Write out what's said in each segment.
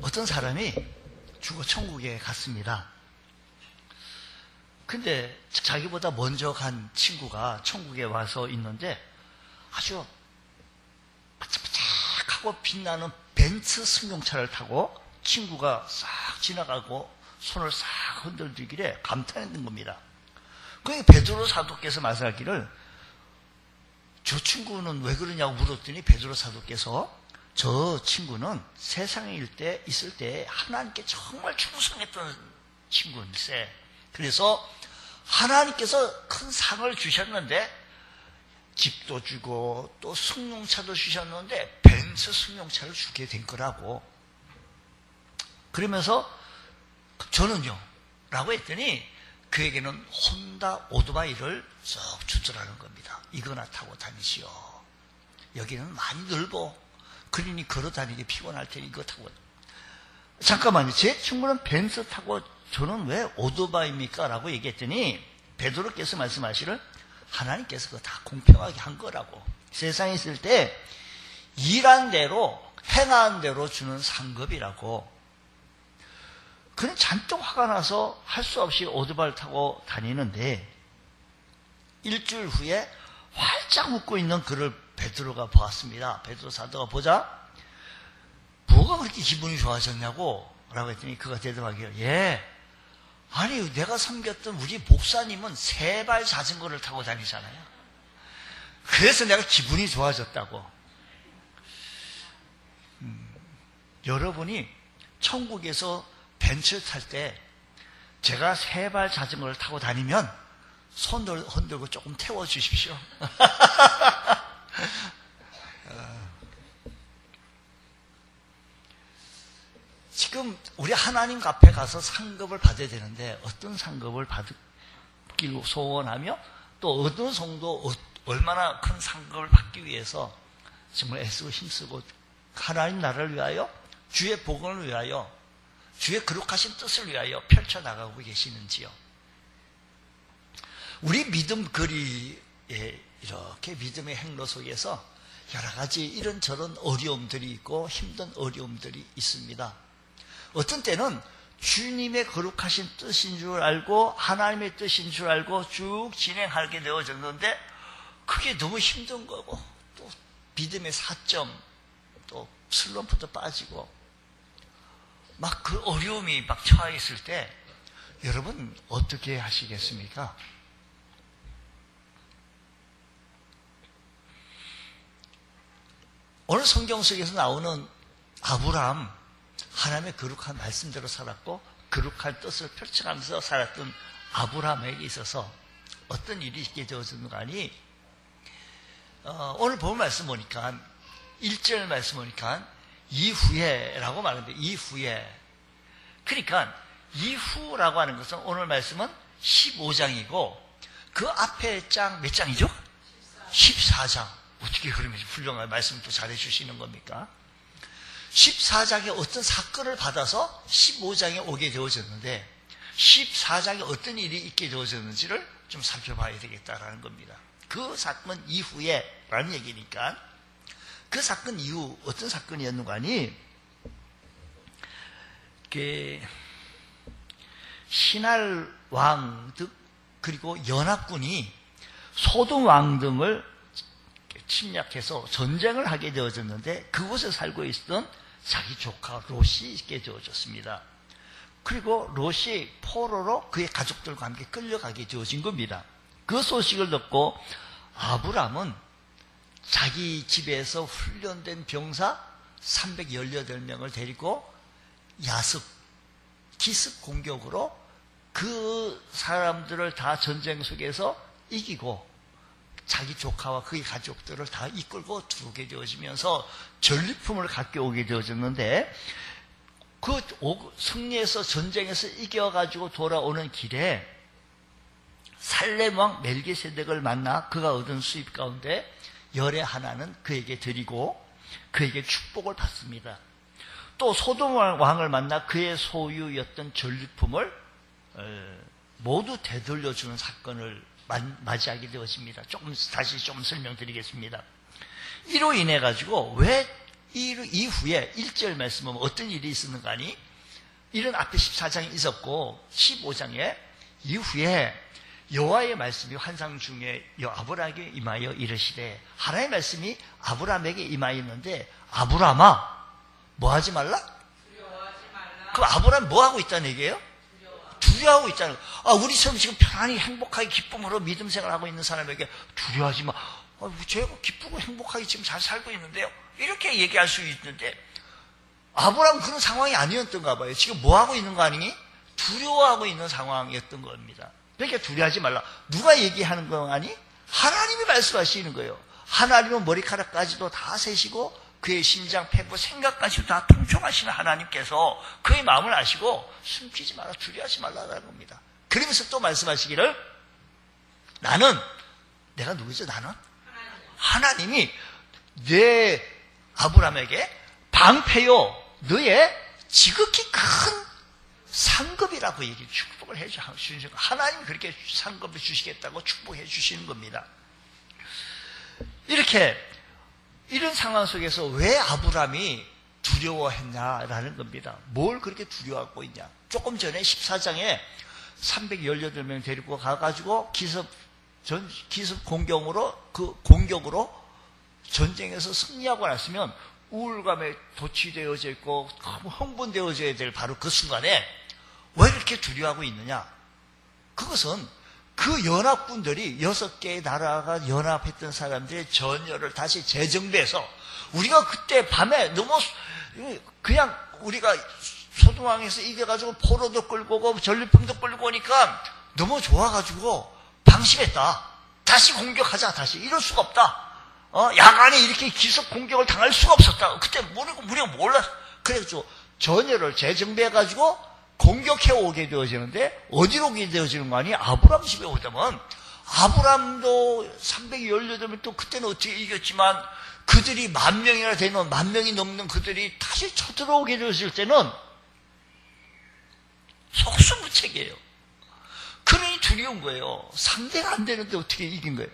어떤 사람이 죽어 천국에 갔습니다. 근데 자기보다 먼저 간 친구가 천국에 와서 있는데 아주 반짝반짝하고 빛나는 벤츠 승용차를 타고 친구가 싹 지나가고 손을 싹 흔들기에 감탄했는 겁니다. 그러니 베드로 사도께서 말씀하기를 저 친구는 왜 그러냐고 물었더니 베드로 사도께서 저 친구는 세상에 있을 때 하나님께 정말 충성했던 친구인데 그래서 하나님께서 큰 상을 주셨는데 집도 주고 또 승용차도 주셨는데 벤츠 승용차를 주게 된 거라고. 그러면서 저는요 라고 했더니 그에게는 혼다 오토바이를 쏙 주더라는 겁니다. 이거나 타고 다니시오. 여기는 많이 넓어. 그러니 걸어 다니기 피곤할 테니 이거 타고. 잠깐만요. 제 친구는 벤츠 타고 저는 왜 오토바이입니까? 라고 얘기했더니 베드로께서 말씀하시를 하나님께서 그거 다 공평하게 한 거라고. 세상에 있을 때 일한 대로 행한 대로 주는 상급이라고. 그는 잔뜩 화가 나서 할 수 없이 오토바이를 타고 다니는데 일주일 후에 활짝 웃고 있는 그를 베드로가 보았습니다. 베드로 사도가 보자 뭐가 그렇게 기분이 좋아졌냐고 라고 했더니 그가 대답하기를 예, 아니 내가 섬겼던 우리 목사님은 세발 자전거를 타고 다니잖아요. 그래서 내가 기분이 좋아졌다고. 여러분이 천국에서 벤츠 탈 때 제가 세발 자전거를 타고 다니면 손 흔들고 조금 태워주십시오. 지금 우리 하나님 앞에 가서 상급을 받아야 되는데 어떤 상급을 받기로 소원하며 또 어느 정도 얼마나 큰 상급을 받기 위해서 정말 애쓰고 힘쓰고 하나님 나라를 위하여 주의 복음을 위하여 주의 거룩하신 뜻을 위하여 펼쳐나가고 계시는지요. 우리 믿음 거리에 이렇게 믿음의 행로 속에서 여러 가지 이런저런 어려움들이 있고 힘든 어려움들이 있습니다. 어떤 때는 주님의 거룩하신 뜻인 줄 알고 하나님의 뜻인 줄 알고 쭉 진행하게 되어졌는데 그게 너무 힘든 거고 또 믿음의 사점 또 슬럼프도 빠지고 막 그 어려움이 막 처해 있을 때 여러분 어떻게 하시겠습니까? 오늘 성경 속에서 나오는 아브라함 하나님의 거룩한 말씀대로 살았고 거룩한 뜻을 펼쳐가면서 살았던 아브라함에게 있어서 어떤 일이 있게 되어졌는가 하니 오늘 본 말씀 보니까 1절 말씀 보니까 이후에 라고 말하는데 이후에 그러니까 이후라고 하는 것은 오늘 말씀은 15장이고 그 앞에 장 몇 장이죠? 14장. 어떻게 그러면 훌륭한 말씀을 또 잘해 주시는 겁니까? 14장에 어떤 사건을 받아서 15장에 오게 되어졌는데 14장에 어떤 일이 있게 되어졌는지를 좀 살펴봐야 되겠다라는 겁니다. 그 사건 이후에 라는 얘기니까 그 사건 이후 어떤 사건이었는가 하니 신할 왕 등 그리고 연합군이 소돔 왕 등을 침략해서 전쟁을 하게 되어졌는데 그곳에 살고 있던 자기 조카 롯이 있게 되어졌습니다. 그리고 롯이 포로로 그의 가족들과 함께 끌려가게 되어진 겁니다. 그 소식을 듣고 아브람은 자기 집에서 훈련된 병사 318명을 데리고 야습, 기습 공격으로 그 사람들을 다 전쟁 속에서 이기고 자기 조카와 그의 가족들을 다 이끌고 들어오게 되어지면서 전리품을 갖게 오게 되어졌는데 그 승리해서 전쟁에서 이겨가지고 돌아오는 길에 살렘 왕 멜기세덱을 만나 그가 얻은 수입 가운데 열의 하나는 그에게 드리고 그에게 축복을 받습니다. 또 소돔 왕을 만나 그의 소유였던 전리품을 모두 되돌려주는 사건을 맞이하게 되어집니다. 다시 좀 설명드리겠습니다. 이로 인해 가지고 왜 이후에 1절 말씀은 어떤 일이 있었는가 하니 이런 앞에 14장에 있었고 15장에 이후에 여호와의 말씀이 환상 중에 아브라함에게 임하여 이르시되, 하나님의 말씀이 아브라함에게 임하였는데 아브라함아 뭐 하지 말라? 두려워하지 말라. 그럼 아브라함 뭐 하고 있다는 얘기예요? 두려워하고 있다는 거예요. 우리처럼 지금 편안히 행복하게 기쁨으로 믿음 생활하고 있는 사람에게 두려워하지 마. 제가 기쁘고 행복하게 지금 잘 살고 있는데요. 이렇게 얘기할 수 있는데 아브라함은 그런 상황이 아니었던가 봐요. 지금 뭐 하고 있는 거 아니니? 두려워하고 있는 상황이었던 겁니다. 그러니까 두려워하지 말라. 누가 얘기하는 거 아니? 하나님이 말씀하시는 거예요. 하나님은 머리카락까지도 다 세시고 그의 심장, 폐부, 생각까지도 다 통촉하시는 하나님께서 그의 마음을 아시고 숨기지 마라, 두려워하지 말라라는 겁니다. 그러면서 또 말씀하시기를 나는, 내가 누구죠? 나는? 하나님이 내 아브라함에게 방패요 너의 지극히 큰 상급이라고 얘기 축복을 해 주시는 거. 하나님이 그렇게 상급을 주시겠다고 축복해 주시는 겁니다. 이렇게 이런 상황 속에서 왜 아브라함이 두려워했냐라는 겁니다. 뭘 그렇게 두려워하고 있냐. 조금 전에 14장에 318명 데리고 가가지고 기습 공격으로 전쟁에서 승리하고 났으면 우울감에 도취되어져 있고 흥분되어져야 될 바로 그 순간에 왜 이렇게 두려워하고 있느냐? 그것은 그 연합군들이 6개의 나라가 연합했던 사람들의 전열을 다시 재정비해서 우리가 그때 밤에 너무 그냥 우리가 소동왕에서 이겨가지고 포로도 끌고 오고 전리품도 끌고 오니까 너무 좋아가지고 방심했다. 다시 공격하자. 다시 이럴 수가 없다. 야간에 이렇게 기습 공격을 당할 수가 없었다. 그때 우리가 몰랐어. 그래서 전열을 재정비해가지고 공격해 오게 되어지는데 어디로 오게 되어지는 거 아니? 아브라함 집에 오다면 아브라함도 318명 또 그때는 어떻게 이겼지만 그들이 10,000명이나 되는 10,000명이 넘는 그들이 다시 쳐들어오게 되었을 때는 속수무책이에요. 그러니 두려운 거예요. 상대가 안 되는데 어떻게 이긴 거예요?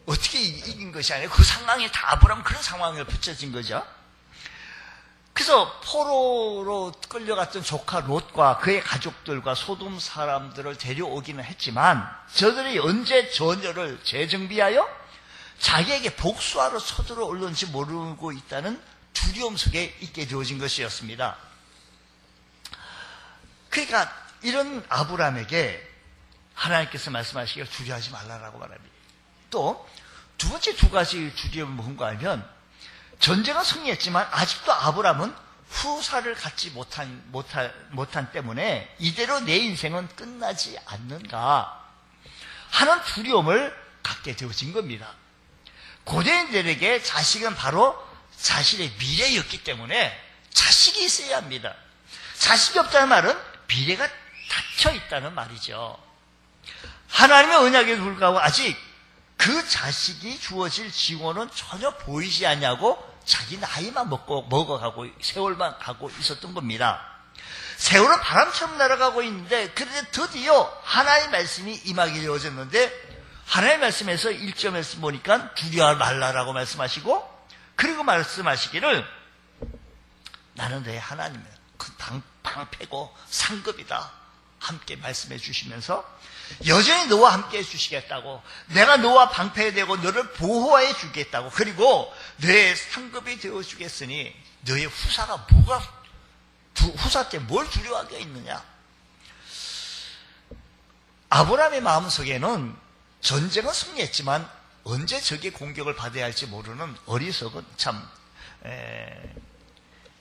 어떻게 이긴 것이 아니에요. 그 상황에 다 아브라함은 그런 상황에 붙여진 거죠. 그래서 포로로 끌려갔던 조카 롯과 그의 가족들과 소돔 사람들을 데려오기는 했지만 저들이 언제 전열을 재정비하여 자기에게 복수하러 쳐들어올는지 모르고 있다는 두려움 속에 있게 되어진 것이었습니다. 그러니까 이런 아브라함에게 하나님께서 말씀하시기를 두려워하지 말라라고 말합니다. 또 두 번째 두 가지 두려움은 뭔가 하면 전쟁은 승리했지만 아직도 아브라함은 후사를 갖지 못한 때문에 이대로 내 인생은 끝나지 않는가 하는 두려움을 갖게 되어진 겁니다. 고대인들에게 자식은 바로 자신의 미래였기 때문에 자식이 있어야 합니다. 자식이 없다는 말은 미래가 닫혀 있다는 말이죠. 하나님의 언약에 불구하고 아직 그 자식이 주어질 지원은 전혀 보이지 않냐고 자기 나이만 먹어가고 세월만 가고 있었던 겁니다. 세월은 바람처럼 날아가고 있는데 그런데 드디어 하나님의 말씀이 임하게 되어졌는데 하나님의 말씀에서 1점에서 보니까 두려워하지 말라라고 말씀하시고 그리고 말씀하시기를 나는 너의 하나님이야. 그 방패고 상급이다. 함께 말씀해 주시면서 여전히 너와 함께 해주시겠다고 내가 너와 방패되고 너를 보호해 주겠다고 그리고 너의 상급이 되어주겠으니 너의 후사가 후사 때 뭘 두려워하게 있느냐. 아브라함의 마음속에는 전쟁은 승리했지만 언제 적의 공격을 받아야 할지 모르는 어리석은 참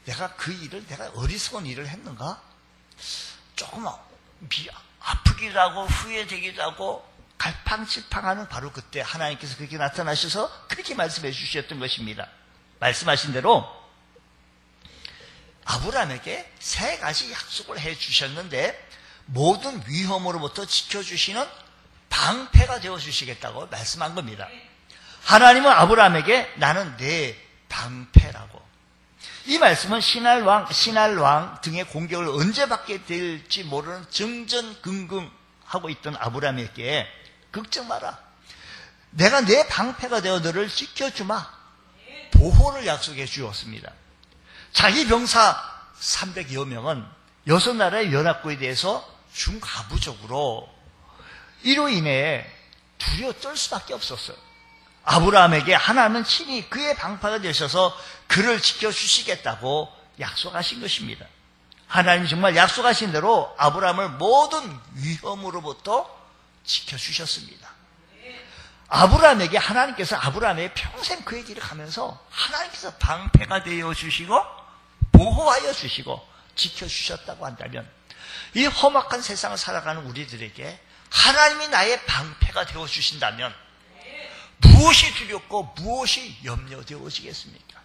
내가 어리석은 일을 했는가? 조금 아프기도 하고 후회되기도 하고 갈팡질팡하는 바로 그때 하나님께서 그렇게 나타나셔서 그렇게 말씀해 주셨던 것입니다. 말씀하신 대로 아브라함에게 3가지 약속을 해 주셨는데 모든 위험으로부터 지켜주시는 방패가 되어주시겠다고 말씀한 겁니다. 하나님은 아브라함에게 나는 내 방패라고. 이 말씀은 신할왕 등의 공격을 언제 받게 될지 모르는 정전긍긍하고 있던 아브라함에게 걱정 마라. 내가 내 방패가 되어 너를 지켜주마. 보호를 약속해 주었습니다. 자기 병사 300여 명은 6나라의 연합국에 대해서 중가부적으로 이로 인해 두려워 떨 수밖에 없었어요. 아브라함에게 하나님은 친히 그의 방파가 되셔서 그를 지켜주시겠다고 약속하신 것입니다. 하나님이 정말 약속하신 대로 아브라함을 모든 위험으로부터 지켜주셨습니다. 아브라함에게 하나님께서 아브라함의 평생 그의 길을 가면서 하나님께서 방패가 되어주시고 보호하여 주시고 지켜주셨다고 한다면 이 험악한 세상을 살아가는 우리들에게 하나님이 나의 방패가 되어주신다면 무엇이 두렵고 무엇이 염려되어지겠습니까?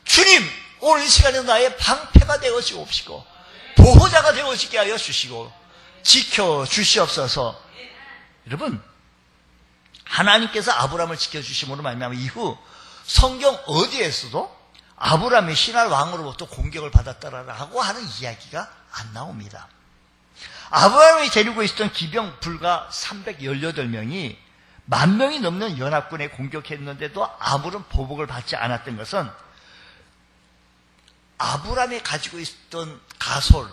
주님, 오늘 이 시간에 나의 방패가 되어주옵시고 보호자가 되어지게 하여 주시고 지켜주시옵소서. 여러분, 하나님께서 아브라함을 지켜주심으로 말미암아 이후 성경 어디에서도 아브라함이 신할 왕으로부터 공격을 받았다라고 하는 이야기가 안 나옵니다. 아브라함이 데리고 있었던 기병 불과 318명이 10,000명이 넘는 연합군에 공격했는데도 아무런 보복을 받지 않았던 것은 아브라함이 가지고 있었던 가솔,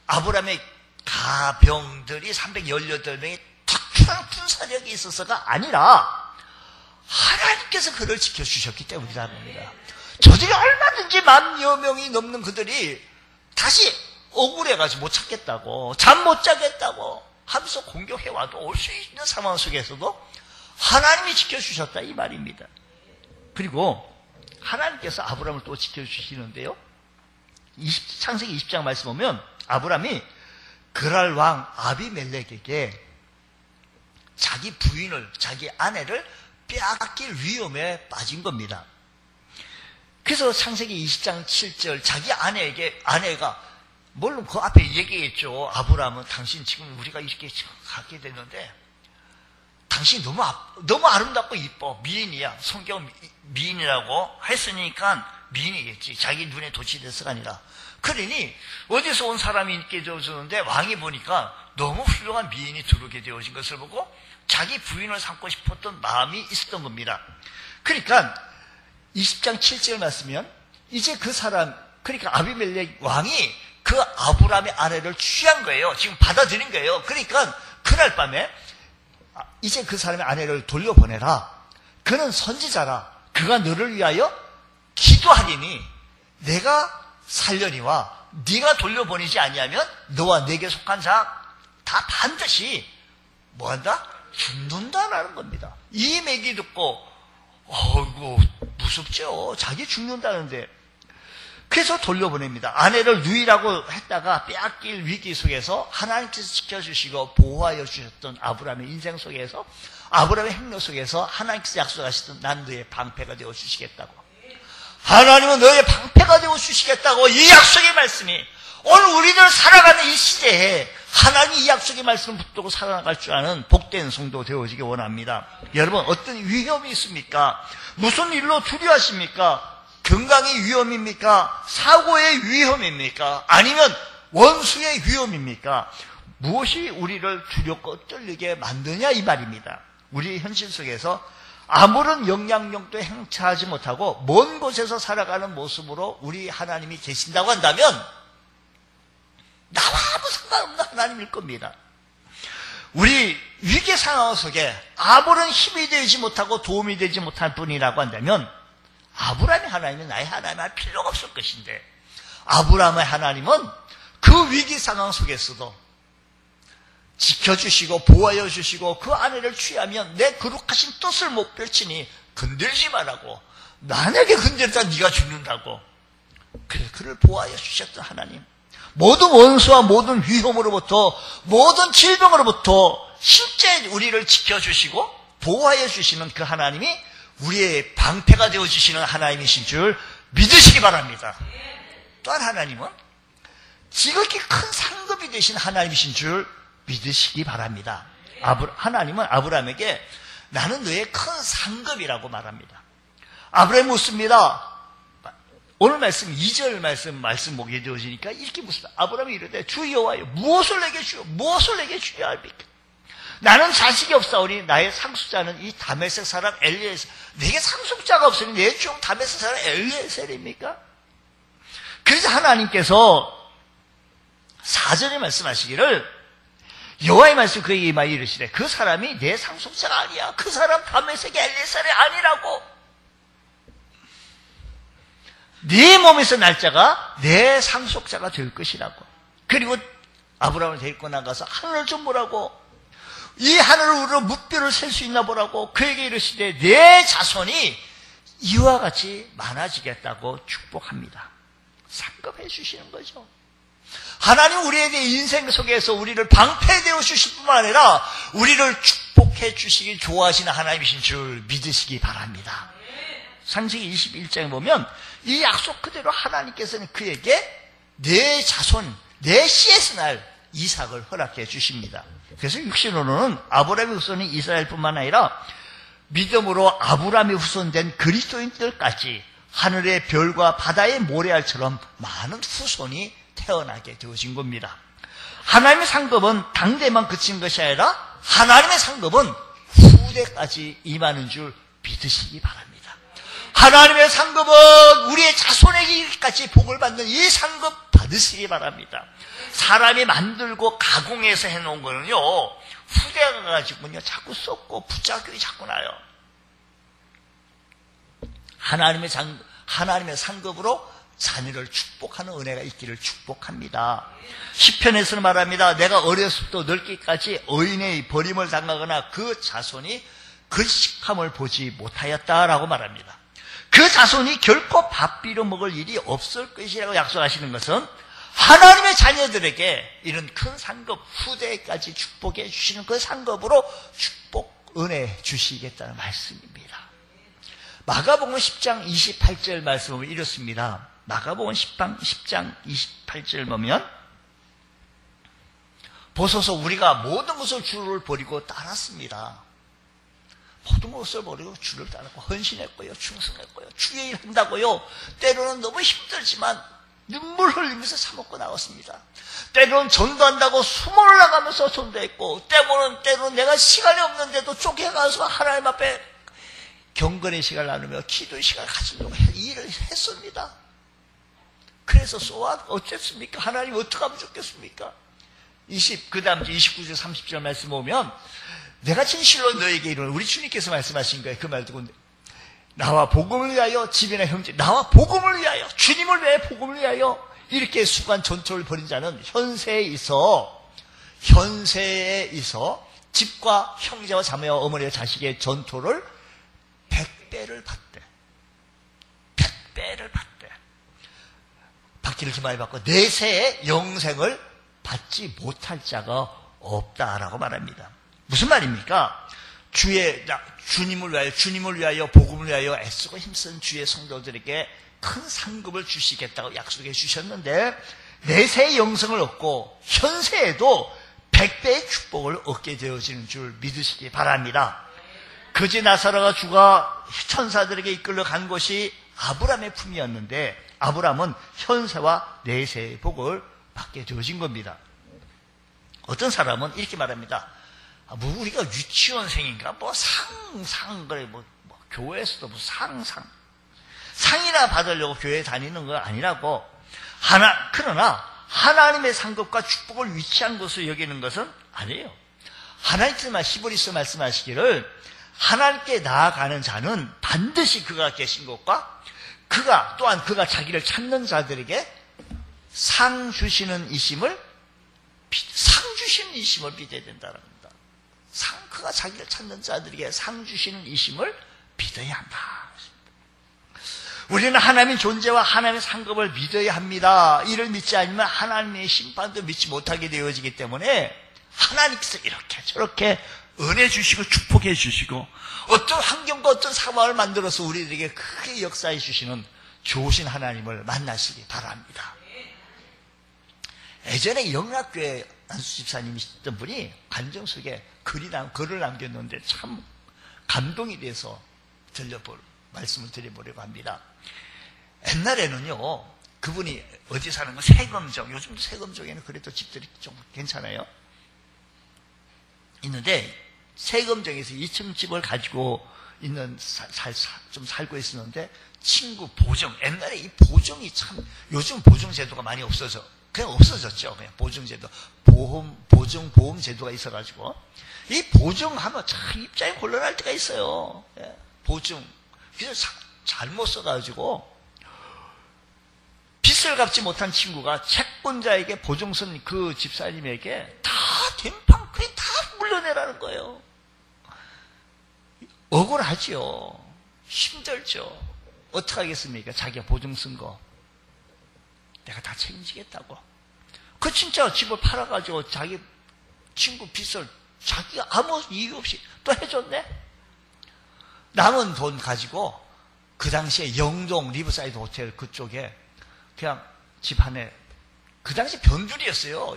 아브라함의 가병들이 318명이 특별한 군사력이 있어서가 아니라 하나님께서 그를 지켜주셨기 때문이라는 겁니다. 저들이 얼마든지 10,000여 명이 넘는 그들이 다시 억울해가지고 못 찾겠다고, 잠 못 자겠다고 하면서 공격해와도 올 수 있는 상황 속에서도 하나님이 지켜주셨다 이 말입니다. 그리고 하나님께서 아브라함을 또 지켜주시는데요. 창세기 20장 말씀 보면 아브라함이 그랄 왕 아비멜렉에게 자기 부인을, 자기 아내를 빼앗길 위험에 빠진 겁니다. 그래서 창세기 20장 7절 자기 아내가 물론 그 앞에 얘기했죠. 아브라함은 당신 지금 우리가 이렇게 갖게 됐는데 당신이 너무 아름답고 이뻐. 미인이야. 성경 미인이라고 했으니까 미인이겠지. 자기 눈에 도취돼서가 아니라. 그러니 어디서 온 사람이 있게 되어주는데 왕이 보니까 너무 훌륭한 미인이 들어오게 되어진 것을 보고 자기 부인을 삼고 싶었던 마음이 있었던 겁니다. 그러니까 20장 7절 말씀이면 이제 그 사람, 그러니까 아비멜렉 왕이 그 아브라함의 아내를 취한 거예요. 지금 받아들인 거예요. 그러니까 그날 밤에 이제 그 사람의 아내를 돌려보내라. 그는 선지자라. 그가 너를 위하여 기도하리니 내가 살려니와 네가 돌려보내지 아니하면 너와 내게 속한 자 다 반드시 뭐한다? 죽는다라는 겁니다. 이 얘기 듣고 어이구 무섭죠. 자기 죽는다는데. 그래서 돌려보냅니다. 아내를 누이라고 했다가 빼앗길 위기 속에서 하나님께서 지켜주시고 보호하여 주셨던 아브라함의 인생 속에서, 아브라함의 행로 속에서 하나님께서 약속하셨던 난 너의 방패가 되어 주시겠다고, 하나님은 너의 방패가 되어 주시겠다고 이 약속의 말씀이 오늘 우리들 살아가는 이 시대에 하나님이 이 약속의 말씀을 붙들고 살아나갈 줄 아는 복된 성도 되어지기 원합니다. 여러분, 어떤 위험이 있습니까? 무슨 일로 두려워하십니까? 건강의 위험입니까? 사고의 위험입니까? 아니면 원수의 위험입니까? 무엇이 우리를 두렵고 떨리게 만드냐 이 말입니다. 우리 현실 속에서 아무런 영향력도 행차하지 못하고 먼 곳에서 살아가는 모습으로 우리 하나님이 계신다고 한다면 나와 아무 상관없는 하나님일 겁니다. 우리 위기 상황 속에 아무런 힘이 되지 못하고 도움이 되지 못할 뿐이라고 한다면 아브라함의 하나님은 나의 하나님 할 필요가 없을 것인데, 아브라함의 하나님은 그 위기 상황 속에서도 지켜주시고 보호하여 주시고 그 아내를 취하면 내 거룩하신 뜻을 못 펼치니 건들지 말라고, 만약에 건들다 네가 죽는다고. 그래, 그를 보호하여 주셨던 하나님, 모든 원수와 모든 위험으로부터, 모든 질병으로부터 실제 우리를 지켜주시고 보호하여 주시는 그 하나님이 우리의 방패가 되어주시는 하나님이신 줄 믿으시기 바랍니다. 또한 하나님은 지극히 큰 상급이 되신 하나님이신 줄 믿으시기 바랍니다. 하나님은 아브라함에게 나는 너의 큰 상급이라고 말합니다. 아브라함이 묻습니다. 오늘 말씀 2절 말씀 보게 되어지니까 이렇게 묻습니다. 아브라함이 이르되 주 여호와여 무엇을 내게 주여 무엇을 내게 주야 합니까? 나는 자식이 없사오니 나의 상속자는 이 다메섹 사람 엘리에셀. 내게 상속자가 없으니 내 종 다메섹 사람 엘리에셀입니까? 그래서 하나님께서 4절에 말씀하시기를 여호와의 말씀 그에게 임하여 이르시되 그 사람이 내 상속자가 아니야. 그 사람 다메섹의 엘리에셀이 아니라고. 네 몸에서 날 자가 내 상속자가 될 것이라고. 그리고 아브라함을 데리고 나가서 하늘을 좀 보라고. 이 하늘을 우러 무뼈를 셀 수 있나 보라고. 그에게 이르시되 내 자손이 이와 같이 많아지겠다고 축복합니다. 상급해 주시는 거죠. 하나님 우리에게 인생 속에서 우리를 방패되어 주실 뿐만 아니라 우리를 축복해 주시기 좋아하시는 하나님이신 줄 믿으시기 바랍니다. 창세기 21장에 보면 이 약속 그대로 하나님께서는 그에게 내 자손, 내 씨에서 날 이삭을 허락해 주십니다. 그래서 육신으로는 아브라함의 후손이 이스라엘뿐만 아니라 믿음으로 아브라함의 후손된 그리스도인들까지 하늘의 별과 바다의 모래알처럼 많은 후손이 태어나게 되어진 겁니다. 하나님의 상급은 당대만 그친 것이 아니라 하나님의 상급은 후대까지 임하는 줄 믿으시기 바랍니다. 하나님의 상급은 우리의 자손에게 이르기까지 복을 받는 이 상급 받으시기 바랍니다. 사람이 만들고 가공해서 해놓은 거는요, 후대가 가지고는요, 자꾸 썩고 부작용이 자꾸 나요. 하나님의 상급으로 자녀를 축복하는 은혜가 있기를 축복합니다. 시편에서는 말합니다. 내가 어렸을 때 늙기까지 어인의 버림을 당하거나 그 자손이 글식함을 보지 못하였다라고 말합니다. 그 자손이 결코 밥 빌어 먹을 일이 없을 것이라고 약속하시는 것은 하나님의 자녀들에게 이런 큰 상급 후대까지 축복해 주시는 그 상급으로 축복 은혜 주시겠다는 말씀입니다. 마가복음 10장 28절 말씀을 이렇습니다. 마가복음 10장 28절 보면 보소서 우리가 모든 것을 주를 버리고 따랐습니다. 모든 것을 버리고 주를 따랐고 헌신했고요. 충성했고요. 주의 일 한다고요. 때로는 너무 힘들지만 눈물 흘리면서 사먹고 나왔습니다. 때로는 전도한다고 숨을 나가면서 전도했고 때로는 내가 시간이 없는데도 쫓겨가서 하나님 앞에 경건의 시간을 나누며 기도의 시간을 가지려고 일을 했습니다. 그래서 어쨌습니까? 하나님 어떻게 하면 좋겠습니까? 그 다음 29절 30절 말씀 보면 내가 진실로 너에게 이르노니 우리 주님께서 말씀하신 거예요. 그 말 듣고 나와 복음을 위하여 집이나 형제 나와 복음을 위하여 주님을 위하여 복음을 위하여 이렇게 수고한 전투를 벌인 자는 현세에 있어 집과 형제와 자매와 어머니와 자식의 전투를 100배를 받대. 100배를 받대. 받기를 기만히 받고 내세의 영생을 받지 못할 자가 없다라고 말합니다. 무슨 말입니까? 주님을 위하여 복음을 위하여 애쓰고 힘쓴 주의 성도들에게 큰 상급을 주시겠다고 약속해 주셨는데 내세의 영생을 얻고 현세에도 100배의 축복을 얻게 되어지는 줄 믿으시기 바랍니다. 그제 나사로가 죽어 천사들에게 이끌려 간 곳이 아브라함의 품이었는데 아브라함은 현세와 내세의 복을 받게 되어진 겁니다. 어떤 사람은 이렇게 말합니다. 우리가 유치원생인가? 그래, 교회에서도 상이나 받으려고 교회에 다니는 거 아니라고. 그러나, 하나님의 상급과 축복을 위치한 것으로 여기는 것은 아니에요. 하나님께서 히브리서 말씀하시기를, 하나님께 나아가는 자는 반드시 그가 계신 것과, 또한 그가 자기를 찾는 자들에게 상 주시는 이심을 믿어야 된다는 겁니다. 그가 자기를 찾는 자들에게 상 주시는 이심을 믿어야 한다. 우리는 하나님의 존재와 하나님의 상급을 믿어야 합니다. 이를 믿지 않으면 하나님의 심판도 믿지 못하게 되어지기 때문에 하나님께서 이렇게 저렇게 은혜 주시고 축복해 주시고 어떤 환경과 어떤 상황을 만들어서 우리들에게 크게 역사해 주시는 좋으신 하나님을 만나시기 바랍니다. 예전에 영락교회 안수 집사님이셨던 분이 간증 속에 글을 남겼는데 참 감동이 돼서 말씀을 드려보려고 합니다. 옛날에는요, 그분이 어디 사는 거 세금정, 요즘도 세금정에는 그래도 집들이 좀 괜찮아요. 있는데 세금정에서 2층 집을 가지고 있는, 좀 살고 있었는데, 친구 보증, 옛날에 이 보증이 참, 요즘 보증제도가 많이 없어져. 그냥 없어졌죠. 그냥 보증제도. 보증보험제도가 있어가지고. 이 보증하면 참 입장이 곤란할 때가 있어요. 예, 보증. 그래서 잘못 써가지고, 빚을 갚지 못한 친구가 채권자에게 보증 쓴 그 집사님에게 다 된방크에 다 물려내라는 거예요. 억울하죠. 힘들죠. 어떻게 하겠습니까? 자기가 보증 쓴 거. 내가 다 책임지겠다고. 그 진짜 집을 팔아가지고 자기 친구 빚을 자기가 아무 이유 없이 또 해줬네? 남은 돈 가지고 그 당시에 영동 리버사이드 호텔 그쪽에 그냥 집 안에, 그 당시 변두리였어요.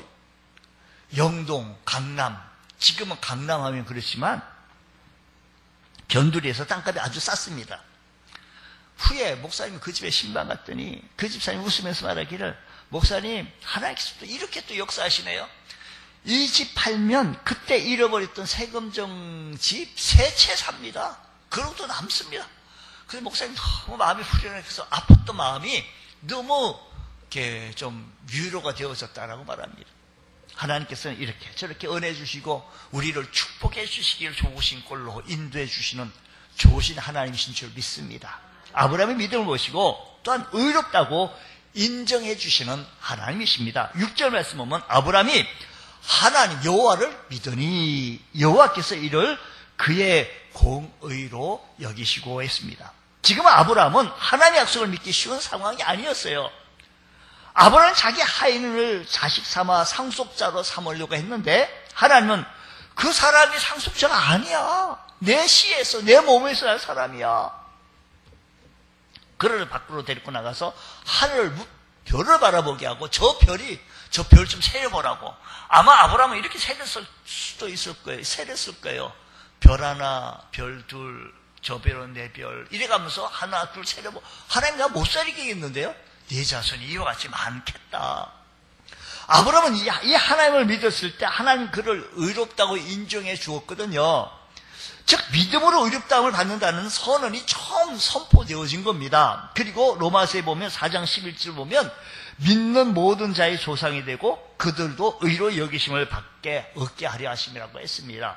영동, 강남. 지금은 강남 하면 그렇지만 변두리에서 땅값이 아주 쌌습니다. 후에 목사님이 그 집에 신방 갔더니 그 집사님이 웃으면서 말하기를, 목사님 하나님께서 이렇게 또 역사하시네요. 이 집 팔면 그때 잃어버렸던 세금정 집 세 채 삽니다. 그러고도 남습니다. 그래서 목사님 너무 마음이 후련해서 아팠던 마음이 너무 이렇게 좀 위로가 되어졌다라고 말합니다. 하나님께서는 이렇게 저렇게 은혜 주시고 우리를 축복해 주시기를 좋으신 꼴로 인도해 주시는 좋으신 하나님이신 줄 믿습니다. 아브라함의 믿음을 보시고 또한 의롭다고 인정해 주시는 하나님이십니다. 6절 말씀 보면 아브라함이 하나님 여호와를 믿으니 여호와께서 이를 그의 공의로 여기시고 했습니다. 지금 아브라함은 하나님의 약속을 믿기 쉬운 상황이 아니었어요. 아브라함은 자기 하인을 자식 삼아 상속자로 삼으려고 했는데 하나님은 그 사람이 상속자가 아니야. 내 씨에서 내 몸에서 날 사람이야. 그를 밖으로 데리고 나가서 하늘 별을 바라보게 하고 저 별 좀 세려보라고. 아마 아브라함은 이렇게 세렸을 수도 있을 거예요. 세렸을 거예요. 별 하나, 별 둘, 저 별은 네 별 이래가면서 하나 둘 세려보. 하나님 나 못 살리겠는데요. 네 자손이 이와 같이 많겠다. 아브라함은 이 하나님을 믿었을 때 하나님 그를 의롭다고 인정해 주었거든요. 즉 믿음으로 의롭다함을 받는다는 선언이 처음 선포되어진 겁니다. 그리고 로마서에 보면 4장 11절 보면 믿는 모든 자의 조상이 되고 그들도 의로 여기심을 얻게 하려 하심이라고 했습니다.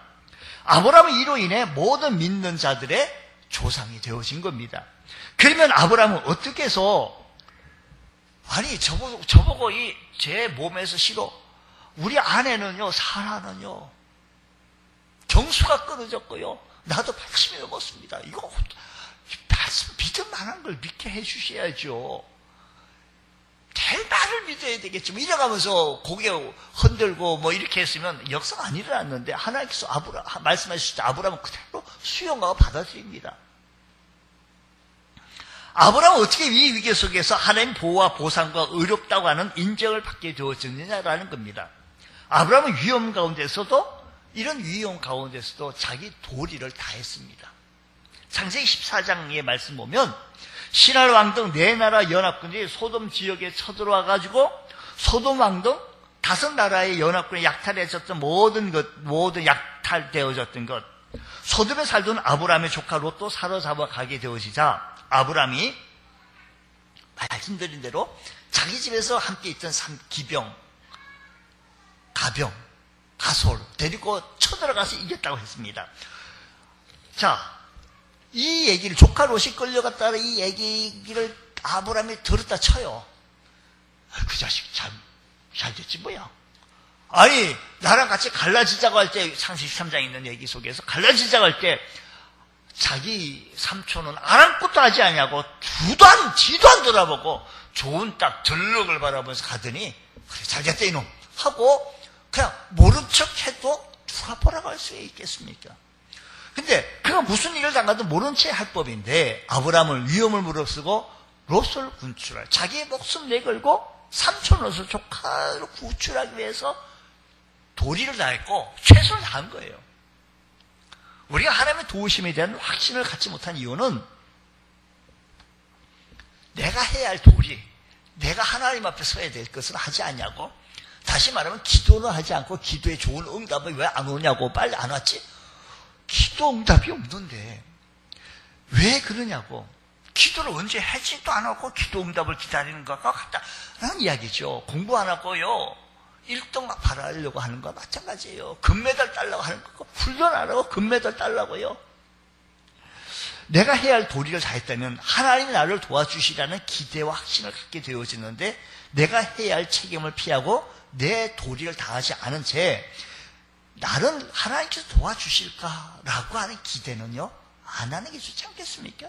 아브라함은 이로 인해 모든 믿는 자들의 조상이 되어진 겁니다. 그러면 아브라함은 어떻게 해서 아니 저보고 제 몸에서 싫어. 우리 아내는요, 사라는요 경수가 끊어졌고요. 나도 80이 넘었습니다. 이거 말씀 믿을 만한 걸 믿게 해주셔야죠. 제 말을 믿어야 되겠지. 뭐 이래가면서 고개 흔들고 뭐 이렇게 했으면 역사가 안 일어났는데 하나님께서 말씀하실 때 아브라함은 그대로 수용하고 받아들입니다. 아브라함은 어떻게 이 위기 속에서 하나님 보호와 보상과 의롭다고 하는 인정을 받게 되어졌느냐라는 겁니다. 아브라함은 위험 가운데서도 이런 위험 가운데서도 자기 도리를 다했습니다. 창세기 14장의 말씀 보면 신할 왕 등 네 나라 연합군이 소돔 지역에 쳐들어와 가지고 소돔 왕 등 5나라의 연합군에 약탈해졌던 모든 약탈되어졌던 것, 소돔에 살던 아브라함의 조카 롯도 사로잡아 가게 되어지자 아브라함이 말씀드린 대로 자기 집에서 함께 있던 기병, 가병, 가솔 데리고 쳐들어가서 이겼다고 했습니다. 자, 이 얘기를 조카 롯이 끌려갔다는 이 얘기를 아브라함이 들었다 쳐요. 그 자식 잘 됐지 뭐야. 아니 나랑 같이 갈라지자고 할 때 창세기 13장에 있는 얘기 속에서 갈라지자고 할 때 자기 삼촌은 아랑곳도 하지 않냐고 뒤도 안 돌아보고 좋은 딱 들럭을 바라보면서 가더니 그래 잘 됐다 이놈 하고 그냥 모른 척 해도 누가 보라고 할 수 있겠습니까? 근데 그가 무슨 일을 당하든 모른 채 할 법인데 아브라함은 위험을 무릅쓰고 롯을 구출할 자기의 목숨 내걸고 삼촌 롯을 조카로 구출하기 위해서 도리를 다했고 최선을 다한 거예요. 우리가 하나님의 도우심에 대한 확신을 갖지 못한 이유는 내가 해야 할 도리, 내가 하나님 앞에 서야 될 것을 하지 않냐고. 다시 말하면 기도는 하지 않고 기도에 좋은 응답을 왜 안 오냐고. 빨리 안 왔지? 기도 응답이 없는데 왜 그러냐고. 기도를 언제 하지도 않았고 기도 응답을 기다리는 것과 같다는 이야기죠. 공부 안 하고요 1등 받아려고 하는 거와 마찬가지예요. 금메달 따려고 하는 거, 훈련 안 하고 금메달 따려고요. 내가 해야 할 도리를 다했다면 하나님이 나를 도와주시라는 기대와 확신을 갖게 되어지는데, 내가 해야 할 책임을 피하고 내 도리를 다하지 않은 채 나는 하나님께서 도와주실까라고 하는 기대는요 안 하는 게 좋지 않겠습니까?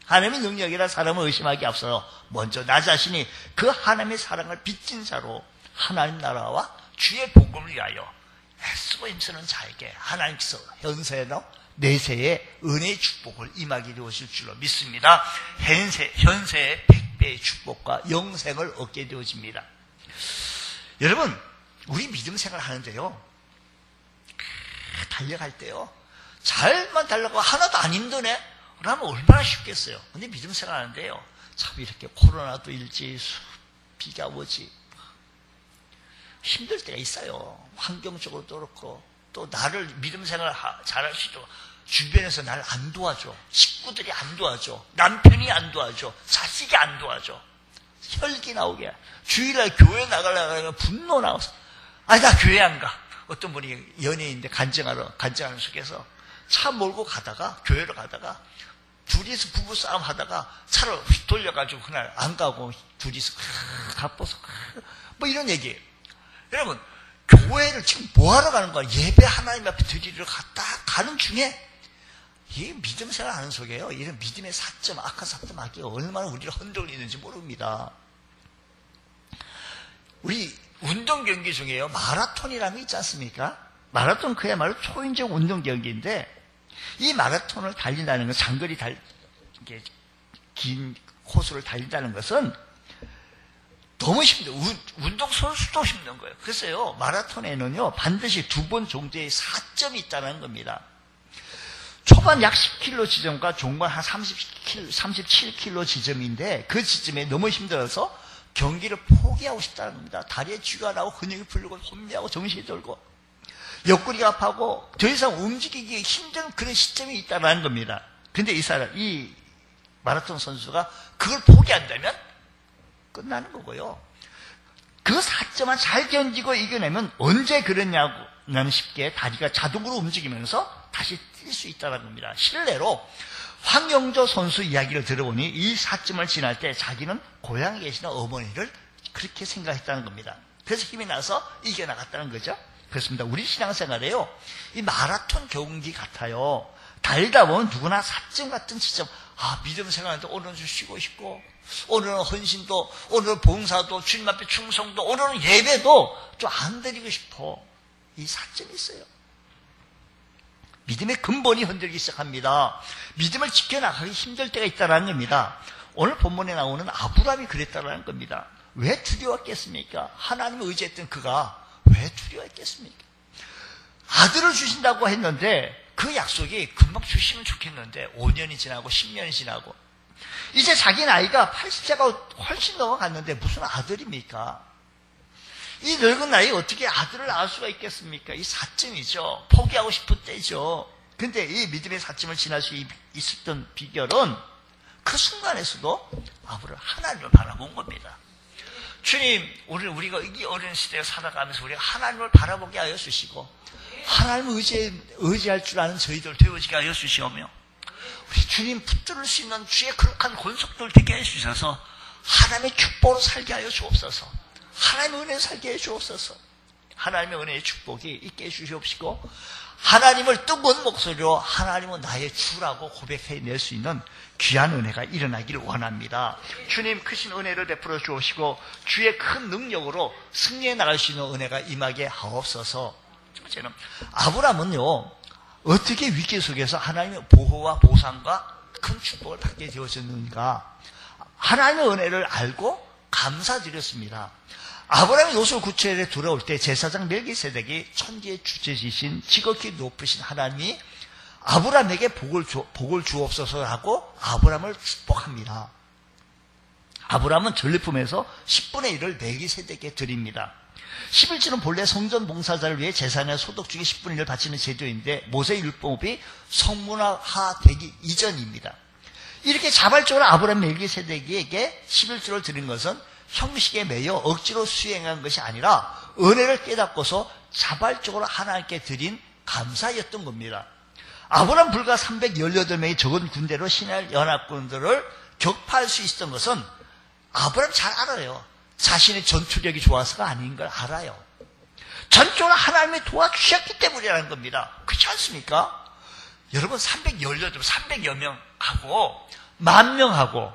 하나님의 능력이라 사람을 의심하기 앞서 먼저 나 자신이 그 하나님의 사랑을 빚진 자로 하나님 나라와 주의 복음을 위하여 애쓰고 힘쓰는 자에게 하나님께서 현세나 내세의 은혜의 축복을 임하게 되어질 줄로 믿습니다. 현세의 100배의 축복과 영생을 얻게 되어집니다. 여러분, 우리 믿음 생활 하는데요, 달려갈 때요, 잘만 달려가고 하나도 안 힘드네? 그러면 얼마나 쉽겠어요. 근데 믿음 생활 하는데요, 참 이렇게 코로나도 일지, 비가 오지, 힘들 때가 있어요. 환경적으로도 그렇고, 또 나를 믿음 생활 잘할 수 있도록 주변에서 나를 안 도와줘. 식구들이 안 도와줘. 남편이 안 도와줘. 자식이 안 도와줘. 혈기 나오게. 주일날 교회 나가려고 하면 분노 나와서, 아니, 나 교회 안 가. 어떤 분이 연예인인데 간증하는 속에서 차 몰고 가다가, 교회로 가다가, 둘이서 부부싸움 하다가 차를 휙 돌려가지고 그날 안 가고 둘이서 가뻐서 뭐 이런 얘기예요. 여러분, 교회를 지금 뭐하러 가는 거야? 예배 하나님 앞에 드리러 가는 중에 이 믿음 생활 하는 속에요, 이런 믿음의 사점, 아까사점하기가 얼마나 우리를 흔들리는지 모릅니다. 우리 운동 경기 중에요, 마라톤이라는 게 있지 않습니까? 마라톤 그야말로 초인적 운동 경기인데, 이 마라톤을 달린다는 건, 장거리 긴 코스를 달린다는 것은 너무 힘들어요. 운동선수도 힘든 거예요. 그래서요, 마라톤에는요, 반드시 2번 정도의 4점이 있다는 겁니다. 초반 약 10km 지점과 종반 한 37km 지점인데, 그 지점에 너무 힘들어서 경기를 포기하고 싶다는 겁니다. 다리에 쥐가 나고 근육이 풀리고 혼미하고 정신이 돌고 옆구리가 아파하고 더 이상 움직이기 힘든 그런 시점이 있다는 겁니다. 근데 이 마라톤 선수가 그걸 포기한다면 끝나는 거고요. 그 4점만 잘 견디고 이겨내면 언제 그러냐고는 쉽게 다리가 자동으로 움직이면서 다시 뛸 수 있다는 겁니다. 실례로 황영조 선수 이야기를 들어보니 이 4점을 지날 때 자기는 고향에 계시는 어머니를 그렇게 생각했다는 겁니다. 그래서 힘이 나서 이겨나갔다는 거죠. 그렇습니다. 우리 신앙생활에요, 이 마라톤 경기 같아요. 달리다 보면 누구나 4점 같은 지점, 믿음 생활하는데 오늘은 좀 쉬고 싶고, 오늘은 헌신도, 오늘은 봉사도, 주님 앞에 충성도, 오늘은 예배도 좀 안 드리고 싶어. 이 4점이 있어요. 믿음의 근본이 흔들기 시작합니다. 믿음을 지켜나가기 힘들 때가 있다는 겁니다. 오늘 본문에 나오는 아브라함이 그랬다는 겁니다. 왜 두려웠겠습니까? 하나님을 의지했던 그가 왜 두려웠겠습니까? 아들을 주신다고 했는데 그 약속이 금방 주시면 좋겠는데 5년이 지나고 10년이 지나고 이제 자기 나이가 80세가 훨씬 넘어갔는데 무슨 아들입니까? 이 늙은 나이에 어떻게 아들을 낳을 수가 있겠습니까? 이 4점이죠. 포기하고 싶은 때죠. 근데 이 믿음의 4점을 지날 수 있었던 비결은 그 순간에서도 아브라함 하나님을 바라본 겁니다. 주님, 우리가 이 어려운 시대에 살아가면서 우리가 하나님을 바라보게 하여 주시고 하나님을 의지할 줄 아는 저희들 되어지게 하여 주시오며 우리 주님 붙들을 수 있는 주의 거룩한 권속들 되게 해 주셔서 하나님의 축복으로 살게 하여 주옵소서. 하나님의 은혜로 살게 해 주옵소서. 하나님의 은혜의 축복이 있게 해 주시옵시고 하나님을 뜨거운 목소리로 하나님은 나의 주라고 고백해낼 수 있는 귀한 은혜가 일어나기를 원합니다. 주님 크신 은혜를 베풀어 주옵시고 주의 큰 능력으로 승리해 나갈 수 있는 은혜가 임하게 하옵소서. 첫 번째는 아브라함은요, 어떻게 위기 속에서 하나님의 보호와 보상과 큰 축복을 받게 되어졌는가? 하나님의 은혜를 알고 감사드렸습니다. 아브라함이 요셉 구체에 돌아올 때 제사장 멜기세덱이 천지의 주체이신 지극히 높으신 하나님이 아브라함에게 복을 주옵소서라고 아브라함을 축복합니다. 아브라함은 전리품에서 10분의 1을 멜기세덱에게 드립니다. 11조는 본래 성전 봉사자를 위해 제사나 소득 중에 10분의 1을 바치는 제도인데 모세 율법이 성문화되기 이전입니다. 이렇게 자발적으로 아브라함 멜기세덱에게 11조를 드린 것은 형식에 매여 억지로 수행한 것이 아니라 은혜를 깨닫고서 자발적으로 하나님께 드린 감사였던 겁니다. 아브라함 불과 318명의 적은 군대로 신할 연합군들을 격파할 수 있었던 것은 아브라함 잘 알아요. 자신의 전투력이 좋아서가 아닌 걸 알아요. 전적으로 하나님이 도와주셨기 때문이라는 겁니다. 그렇지 않습니까? 여러분 300여 명하고 10,000명하고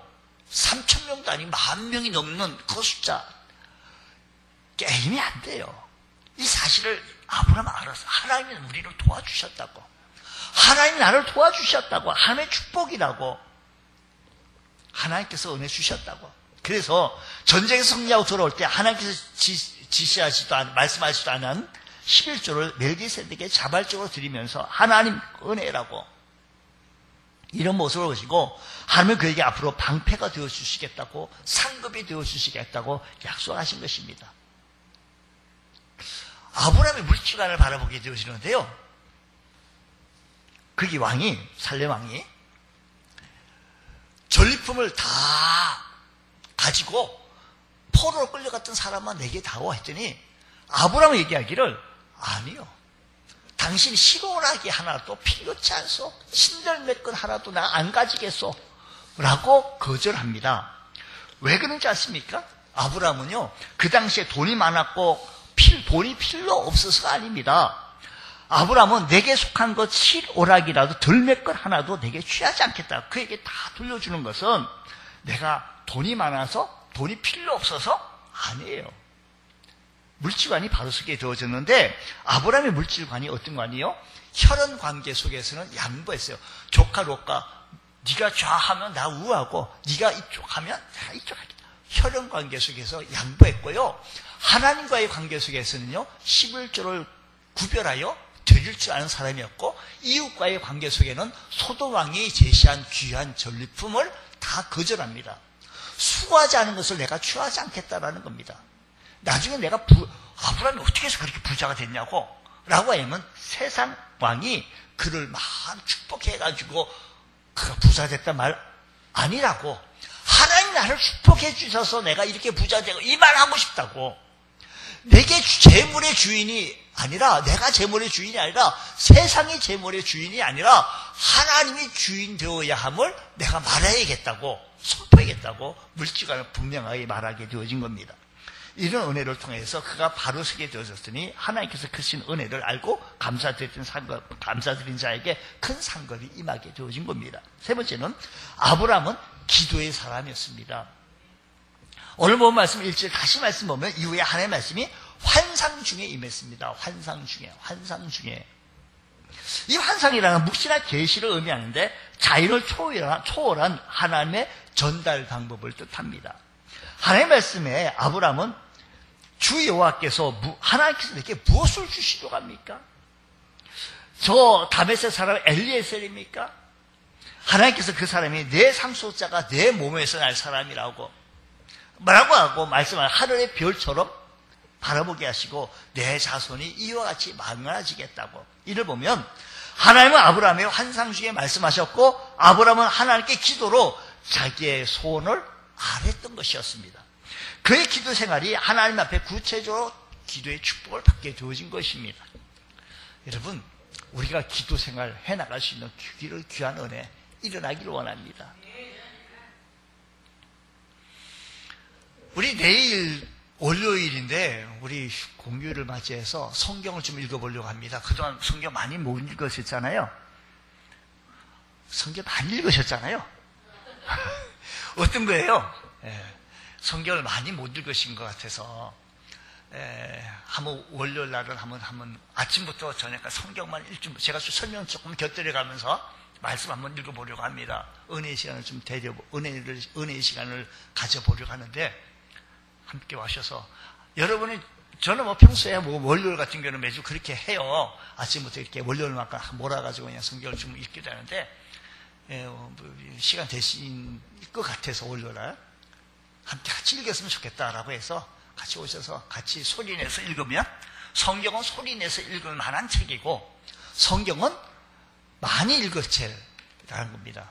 3,000명도 아니고 10,000명이 넘는 그 숫자 게임이 안 돼요. 이 사실을 아브라함 알아서 하나님이 우리를 도와주셨다고, 하나님이 나를 도와주셨다고, 하나님의 축복이라고, 하나님께서 은혜 주셨다고. 그래서 전쟁에서 승리하고 돌아올 때 하나님께서 지시하지도 말씀하지도 않은 11조를 멜기세덱에게 자발적으로 드리면서 하나님 은혜라고 이런 모습을 보시고 하나님은 그에게 앞으로 방패가 되어주시겠다고, 상급이 되어주시겠다고 약속하신 것입니다. 아브라함의 물주간을 바라보게 되어지는데요, 거기 왕이, 살렘 왕이 전리품을 다 가지고 포로로 끌려갔던 사람만 내게 다오 했더니 아브라함은 얘기하기를, 아니요, 당신 시로라기 하나도 필요치 않소, 신절매끈 하나도 나 안 가지겠소 라고 거절합니다. 왜 그런지 아십니까? 아브라함은요, 그 당시에 돈이 많았고 돈이 필요 없어서가 아닙니다. 아브라함은 내게 속한 것 실오락이라도 덜매끈 하나도 내게 취하지 않겠다. 그에게 다 돌려주는 것은 내가 돈이 많아서, 돈이 필요 없어서 아니에요. 물질관이 바로 서게 되어졌는데, 아브라함의 물질관이 어떤 관이요? 혈연 관계 속에서는 양보했어요. 조카 롯가, 네가 좌하면 나 우하고 네가 이쪽 하면 내가 이쪽 하겠다. 혈연 관계 속에서 양보했고요. 하나님과의 관계 속에서는요, 11조를 구별하여 드릴 줄 아는 사람이었고, 이웃과의 관계 속에는 소돔 왕이 제시한 귀한 전리품을 다 거절합니다. 수고하지 않은 것을 내가 취하지 않겠다라는 겁니다. 나중에 내가 아브라함이 어떻게 해서 그렇게 부자가 됐냐고 라고 하면 세상 왕이 그를 막 축복해가지고 그가 부자 됐단 말 아니라고, 하나님 나를 축복해 주셔서 내가 이렇게 부자 되고 이 말 하고 싶다고. 내게 재물의 주인이 아니라, 내가 재물의 주인이 아니라, 세상이 재물의 주인이 아니라 하나님이 주인 되어야 함을 내가 말해야겠다고, 선포하겠다고 물질관을 분명하게 말하게 되어진 겁니다. 이런 은혜를 통해서 그가 바로 서게 되어졌으니 하나님께서 크신 은혜를 알고 감사드린 자에게 큰 상급이 임하게 되어진 겁니다. 세 번째는 아브라함은 기도의 사람이었습니다. 오늘 본 말씀 1절 다시 말씀 보면 이후에 하나님의 말씀이 환상 중에 임했습니다. 환상 중에. 이 환상이라는 묵시나 계시를 의미하는데 자연을 초월한 하나님의 전달 방법을 뜻합니다. 하나님의 말씀에 아브라함은 주 여호와께서 하나님께서 내게 무엇을 주시려고 합니까? 저 다메섹 사람 엘리에셀입니까? 하나님께서 그 사람이 내 상속자가 내 몸에서 날 사람이라고 뭐라고 하고 말씀을 하늘의 별처럼 바라보게 하시고 내 자손이 이와 같이 많아지겠다고. 이를 보면 하나님은 아브라함의 환상 중에 말씀하셨고, 아브라함은 하나님께 기도로 자기의 소원을 아뢰었던 것이었습니다. 그의 기도 생활이 하나님 앞에 구체적으로 기도의 축복을 받게 되어진 것입니다. 여러분, 우리가 기도 생활 해나갈 수 있는 귀한 은혜 일어나기를 원합니다. 우리 내일 월요일인데 우리 공휴일을 맞이해서 성경을 좀 읽어보려고 합니다. 그동안 성경 많이 못 읽으셨잖아요. 성경 많이 읽으셨잖아요. 어떤 거예요? 성경을 많이 못 읽으신 것 같아서 한번 월요일 날은 한번 아침부터 저녁까지 성경만 제가 설명 조금 곁들여 가면서 말씀 한번 읽어보려고 합니다. 은혜의 시간을 좀 은혜의 시간을 가져보려고 하는데 함께 와셔서 여러분이 저는 평소에 월요일 같은 경우는 매주 그렇게 해요. 아침부터 이렇게 월요일만큼 몰아가지고 그냥 성경을 좀 읽기도 하는데 시간 되신 것 같아서 월요일날 함께 같이 읽었으면 좋겠다라고 해서 같이 오셔서 같이 소리내서 읽으면 성경은 소리내서 읽을 만한 책이고 성경은 많이 읽을 책이라는 겁니다.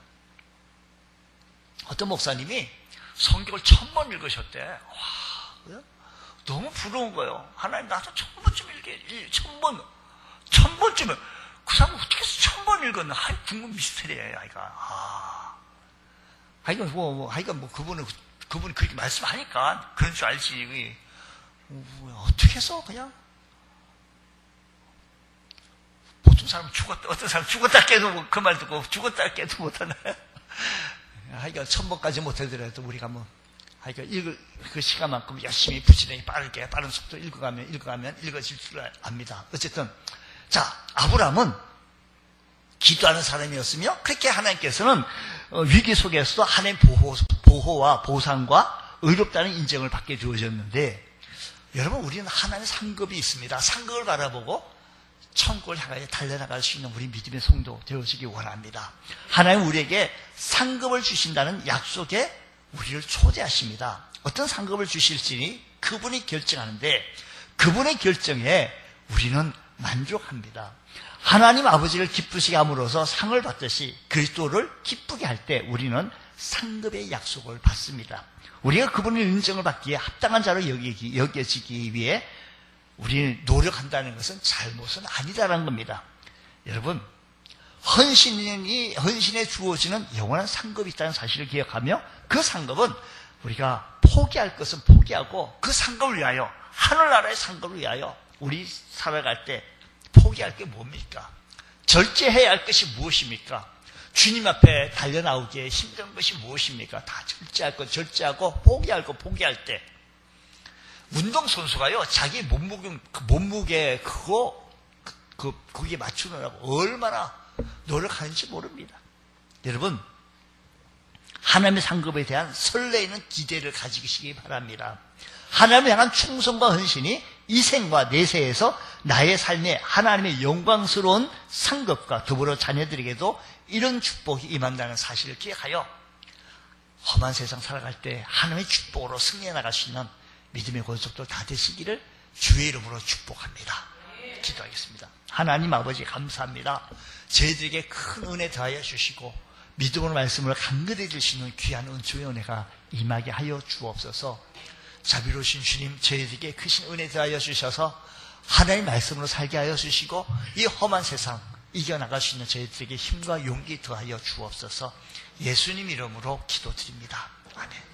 어떤 목사님이 성경을 1000번 읽으셨대. 와, 너무 부러운 거예요. 하나님 나도 1000번쯤 읽게, 1000번쯤은 그 사람 어떻게 해서 1000번 읽었나? 궁금 미스터리예요, 아이가. 그분이 그렇게 말씀하니까 그런 줄 알지. 어떻게 해서 그냥 보통 사람은 어떤 사람 죽었다 깨도 그 말 듣고 죽었다 깨도 못하나. 하여간 1000번까지 못하더라도 우리가 읽을 그 시간만큼 열심히 부지런히 빠른 속도 읽어가면 읽어질 줄 압니다. 어쨌든, 자, 아브라함은 기도하는 사람이었으며, 그렇게 하나님께서는 위기 속에서도 하나님 보호와 보상과 의롭다는 인정을 받게 주어졌는데, 여러분, 우리는 하나님의 상급이 있습니다. 상급을 바라보고 천국을 향하여 달려나갈 수 있는 우리 믿음의 성도 되어지기 원합니다. 하나님 우리에게 상급을 주신다는 약속에 우리를 초대하십니다. 어떤 상급을 주실지 그분이 결정하는데 그분의 결정에 우리는 만족합니다. 하나님 아버지를 기쁘시게 함으로써 상을 받듯이 그리스도를 기쁘게 할 때 우리는 상급의 약속을 받습니다. 우리가 그분의 인정을 받기에 합당한 자로 여겨지기 위해 우리는 노력한다는 것은 잘못은 아니다라는 겁니다. 여러분, 헌신에 주어지는 영원한 상급이 있다는 사실을 기억하며 그 상급은 우리가 포기할 것은 포기하고 그 상급을 위하여, 하늘나라의 상급을 위하여 우리 살아갈 때 포기할 게 뭡니까? 절제해야 할 것이 무엇입니까? 주님 앞에 달려나오기에 힘든 것이 무엇입니까? 다 절제할 것 절제하고 포기할 것 포기할 때 운동선수가요, 자기 몸무게 거기에 맞추느라고 얼마나 노력하는지 모릅니다. 여러분, 하나님의 상급에 대한 설레이는 기대를 가지시기 바랍니다. 하나님을 향한 충성과 헌신이 이 생과 내세에서 나의 삶에 하나님의 영광스러운 상급과 더불어 자녀들에게도 이런 축복이 임한다는 사실을 기억하여 험한 세상 살아갈 때 하나님의 축복으로 승리해 나갈 수 있는 믿음의 권속들 다 되시기를 주의 이름으로 축복합니다. 기도하겠습니다. 하나님 아버지 감사합니다. 저희들에게 큰 은혜 더하여 주시고 믿음으로 말씀을 간결히 주시는 귀한 은총의 은혜가 임하게 하여 주옵소서. 자비로우신 주님, 저희들에게 크신 은혜 더하여 주셔서 하나님의 말씀으로 살게 하여 주시고 이 험한 세상 이겨나갈 수 있는 저희들에게 힘과 용기 더하여 주옵소서. 예수님 이름으로 기도드립니다. 아멘.